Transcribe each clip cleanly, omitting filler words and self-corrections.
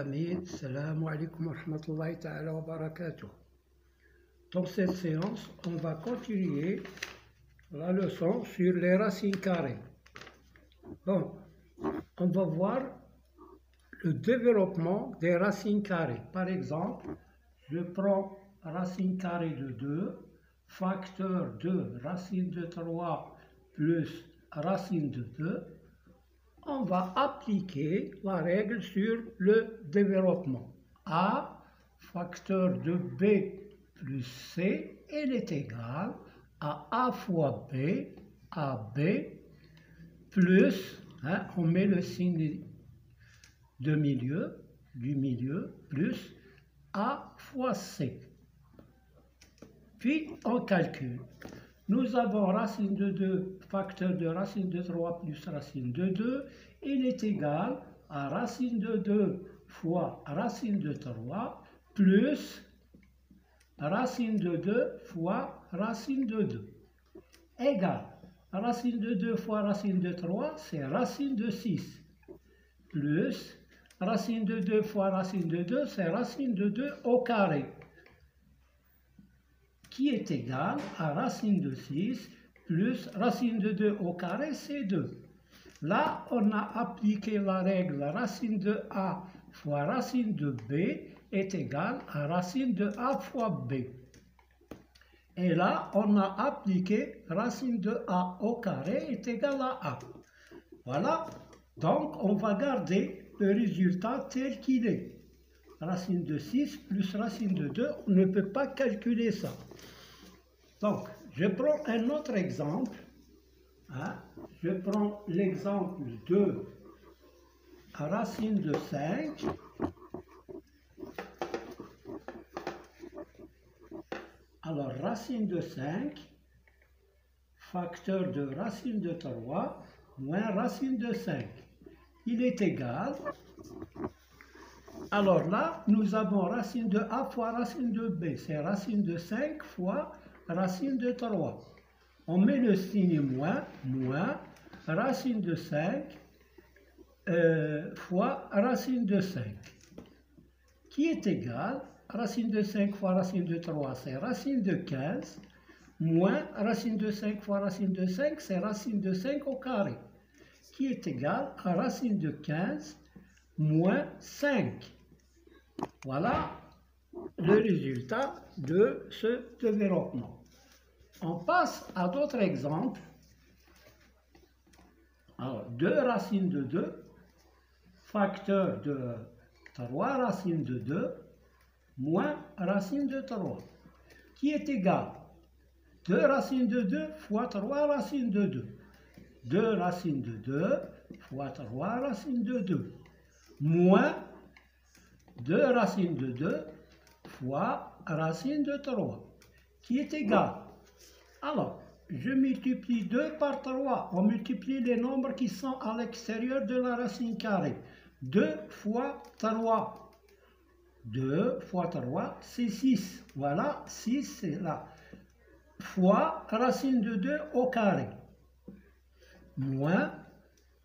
Hamid, salam alaikum wa rahmatullahi ta'ala wa barakatuh. Dans cette séance, on va continuer la leçon sur les racines carrées. Bon, on va voir le développement des racines carrées. Par exemple, je prends racine carrée de 2, facteur de racine de 3 plus racine de 2. On va appliquer la règle sur le développement. A, facteur de B plus C, elle est égale à A fois B, AB, plus, on met le signe de milieu, du milieu, plus A fois C. Puis on calcule. Nous avons racine de 2, facteur de racine de 3 plus racine de 2, il est égal à racine de 2 fois racine de 3 plus racine de 2 fois racine de 2. Égal, racine de 2 fois racine de 3, c'est racine de 6, plus racine de 2 fois racine de 2, c'est racine de 2 au carré, qui est égal à racine de 6 plus racine de 2 au carré, c'est 2. Là, on a appliqué la règle racine de A fois racine de B est égal à racine de A fois B. Et là, on a appliqué racine de A au carré est égal à A. Voilà, donc on va garder le résultat tel qu'il est. Racine de 6 plus racine de 2, on ne peut pas calculer ça. Donc, je prends un autre exemple. Je prends l'exemple de racine de 5. Alors, racine de 5, facteur de racine de 3, moins racine de 5. Il est égal. Alors là, nous avons racine de A fois racine de B. C'est racine de 5 fois racine de 3. On met le signe moins, racine de 5 fois racine de 5, qui est égal, racine de 5 fois racine de 3, c'est racine de 15, moins racine de 5 fois racine de 5, c'est racine de 5 au carré, qui est égal à racine de 15 moins 5. Voilà le résultat de ce développement. On passe à d'autres exemples. Alors, 2 racines de 2, facteur de 3 racines de 2, moins racine de 3, qui est égal 2 racines de 2 fois 3 racines de 2. 2 racines de 2 fois 3 racines de 2, moins 2 racines de 2 fois racine de 3, qui est égal. Alors, je multiplie 2 par 3. On multiplie les nombres qui sont à l'extérieur de la racine carrée. 2 fois 3. 2 fois 3, c'est 6. Voilà, 6, c'est là. Fois racine de 2 au carré. Moins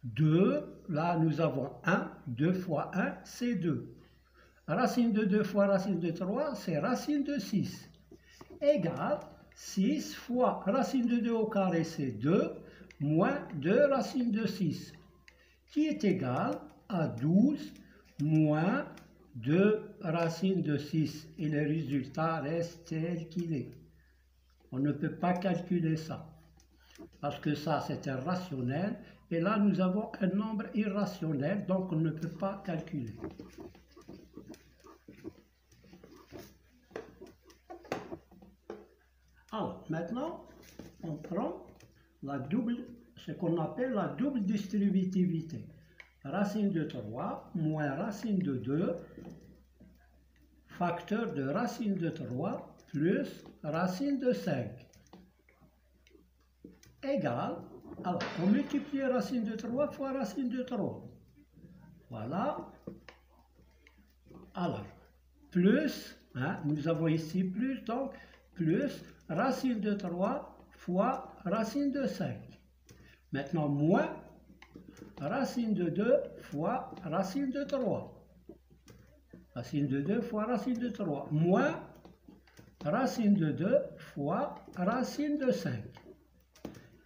2, là nous avons 1. 2 fois 1, c'est 2. Racine de 2 fois racine de 3, c'est racine de 6. Égal 6 fois racine de 2 au carré, c'est 2, moins 2 racine de 6, qui est égal à 12 moins 2 racine de 6. Et le résultat reste tel qu'il est. On ne peut pas calculer ça, parce que ça c'est un rationnel, et là nous avons un nombre irrationnel, donc on ne peut pas calculer. Alors, maintenant, on prend ce qu'on appelle la double distributivité. Racine de 3 moins racine de 2, facteur de racine de 3 plus racine de 5. Égal, alors, on multiplie racine de 3 fois racine de 3. Voilà. Alors, plus, nous avons ici plus, donc, plus racine de 3 fois racine de 5. Maintenant, moins racine de 2 fois racine de 3. racine de 2 fois racine de 3, moins racine de 2 fois racine de 5,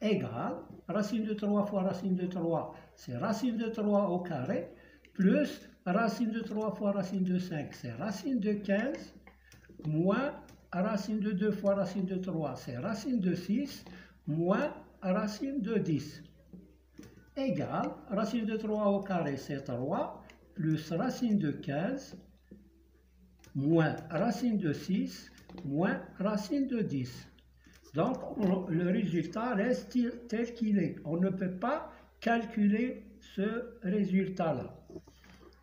égale racine de 3 fois racine de 3, c'est racine de 3 au carré, plus racine de 3 fois racine de 5, c'est racine de 15, moins racine de 2 fois racine de 3, c'est racine de 6, moins racine de 10, égale racine de 3 au carré, c'est 3, plus racine de 15, moins racine de 6, moins racine de 10. Donc, le résultat reste tel qu'il est. On ne peut pas calculer ce résultat-là.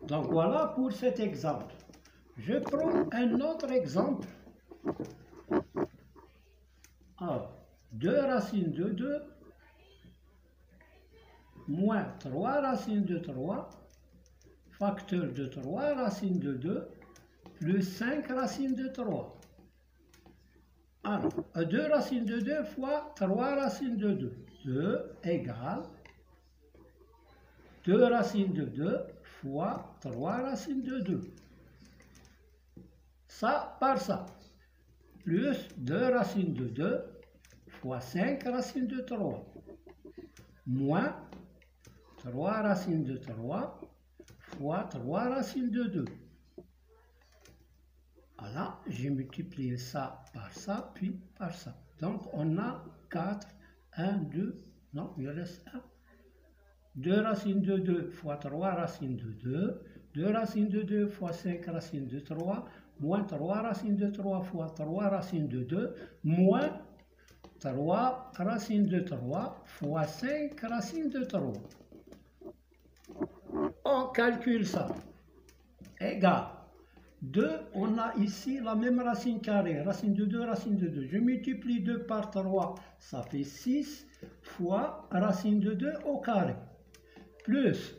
Donc, voilà pour cet exemple. Je prends un autre exemple. Alors, 2 racines de 2 moins 3 racines de 3, facteur de 3 racines de 2, plus 5 racines de 3. Alors, 2 racines de 2 fois 3 racines de 2. 2 égale 2 racines de 2 fois 3 racines de 2. Ça par ça. Plus 2 racines de 2 fois 5 racines de 3. Moins 3 racines de 3 fois 3 racines de 2. Voilà, j'ai multiplié ça, puis par ça. Donc, on a 4, 1, 2, non, il reste 1. 2 racines de 2 fois 3 racines de 2, 2 racines de 2 fois 5 racines de 3, moins 3 racines de 3 fois 3 racines de 2, moins 3 racines de 3 fois 5 racines de 3. On calcule ça. Égale 2, on a ici la même racine carrée, racine de 2, racine de 2. Je multiplie 2 par 3, ça fait 6 fois racine de 2 au carré. Plus,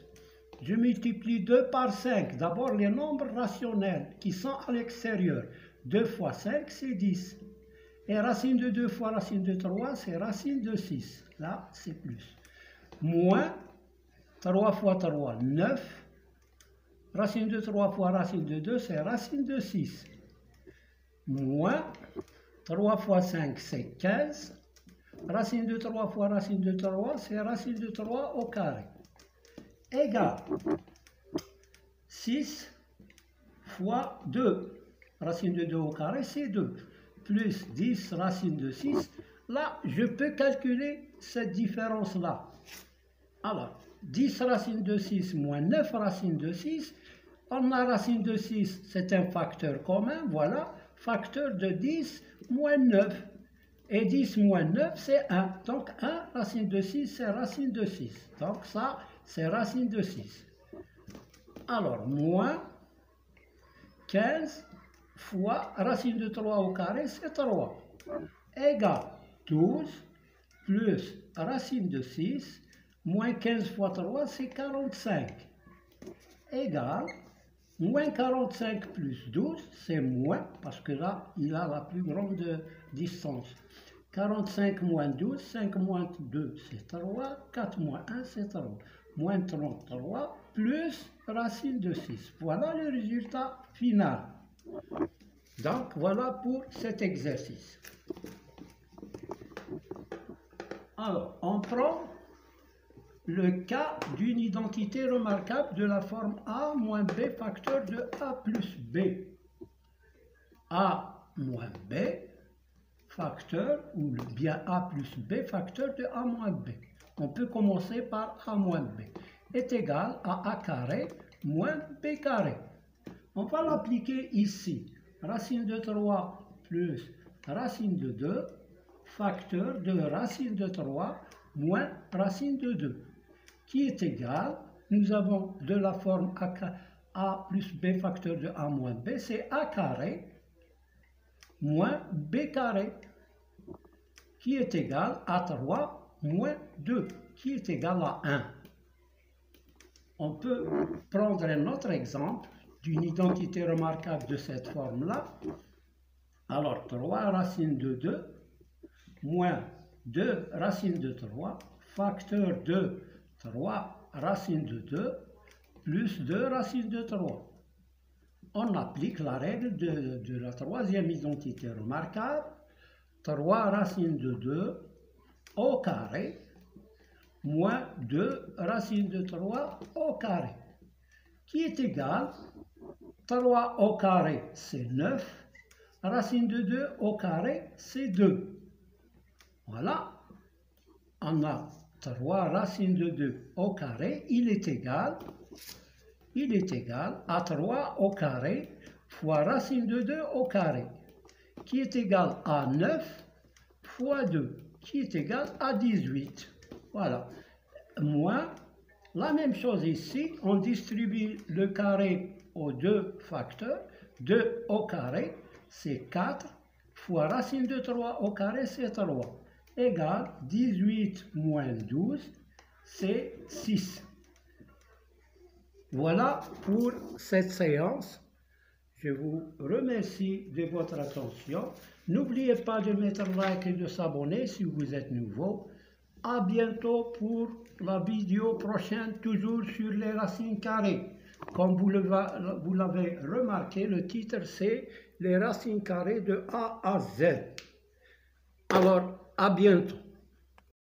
je multiplie 2 par 5. D'abord les nombres rationnels qui sont à l'extérieur. 2 fois 5, c'est 10. Et racine de 2 fois racine de 3, c'est racine de 6. Là, c'est plus. Moins 3 fois 3, 9. Racine de 3 fois racine de 2, c'est racine de 6. Moins 3 fois 5, c'est 15. Racine de 3 fois racine de 3, c'est racine de 3 au carré. Égale 6 fois 2. Racine de 2 au carré, c'est 2. Plus 10 racine de 6. Là, je peux calculer cette différence-là. Alors, 10 racine de 6 moins 9 racine de 6. On a racine de 6, c'est un facteur commun, voilà. Facteur de 10 moins 9. Et 10 moins 9, c'est 1. Donc 1 racine de 6, c'est racine de 6. Donc ça, c'est racine de 6. Alors, moins 15 fois racine de 3 au carré, c'est 3. Égale 12 plus racine de 6, moins 15 fois 3, c'est 45. Égale moins 45 plus 12, c'est moins, parce que là, il a la plus grande distance. 45 moins 12, 5 moins 2, c'est 3, 4 moins 1, c'est 3. Moins 33 plus racine de 6. Voilà le résultat final. Donc, voilà pour cet exercice. Alors, on prend le cas d'une identité remarquable de la forme A moins B facteur de A plus B. A moins B facteur, ou bien A plus B facteur de A moins B. On peut commencer par A moins B est égal à A carré moins B carré. On va l'appliquer ici. Racine de 3 plus racine de 2 facteur de racine de 3 moins racine de 2. Qui est égal, nous avons de la forme A plus B facteur de A moins B, c'est A carré moins B carré, qui est égal à 3 moins 2, qui est égal à 1. On peut prendre un autre exemple d'une identité remarquable de cette forme-là. Alors, 3 racines de 2 moins 2 racines de 3, facteur de 3 racines de 2 plus 2 racines de 3. on applique la règle de la troisième identité remarquable, 3 racine de 2 au carré moins 2 racine de 3 au carré, qui est égal, 3 au carré c'est 9, racine de 2 au carré c'est 2. Voilà, on a 3 racine de 2 au carré, il est égal à 3 au carré fois racine de 2 au carré, qui est égal à 9 fois 2, qui est égal à 18. Voilà. Moins, la même chose ici, on distribue le carré aux deux facteurs. 2 au carré, c'est 4, fois racine de 3 au carré, c'est 3, égale 18 moins 12, c'est 6. Voilà pour cette séance. Je vous remercie de votre attention. N'oubliez pas de mettre like et de s'abonner si vous êtes nouveau. À bientôt pour la vidéo prochaine, toujours sur les racines carrées. Comme vous l'avez remarqué, le titre c'est les racines carrées de A à Z. Alors, à bientôt.